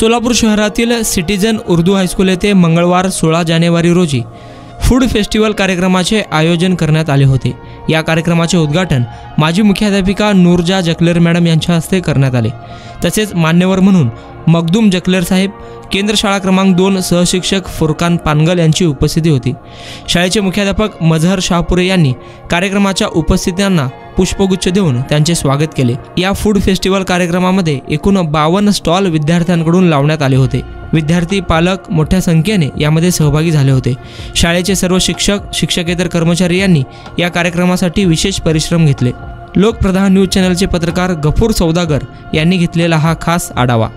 सोलापूर शहरातील citizen Urdu high school येथे मंगळवार 16 जानेवारी रोजी फूड फेस्टिवल कार्यक्रमाचे आयोजन करण्यात आले होते। या कार्यक्रमाचे उद्घाटन माजी मुख्याध्यापिका नूरजा जकलेर मॅडम यांच्या हस्ते करण्यात आले। तसेच मान्यवर म्हणून मखदूम जकलेर साहेब, केंद्र शाळा क्रमांक 2 सहशिक्षक फुरकान पानगल यांची उपस्थिती होती। शाळेचे मुख्याध्यापक मजहर शाहपुरे यांनी कार्यक्रमाच्या उपस्थितांना पुष्पगुच्छ देऊन त्यांचे स्वागत केले। या फूड फेस्टिवल कार्यक्रमामध्ये एकूण 52 स्टॉल विद्यार्थ्यांकडून लावण्यात आले होते। विद्यार्थी, पालक मोठ्या संख्येने यामध्ये सहभागी झाले होते। शाळेचे सर्व शिक्षक, शिक्षकेतर कर्मचारी यांनी या कार्यक्रमासाठी विशेष परिश्रम घेतले। लोकप्रधान न्यूज चॅनलचे पत्रकार गफूर सौदागर यांनी घेतलेला हा खास आढावा।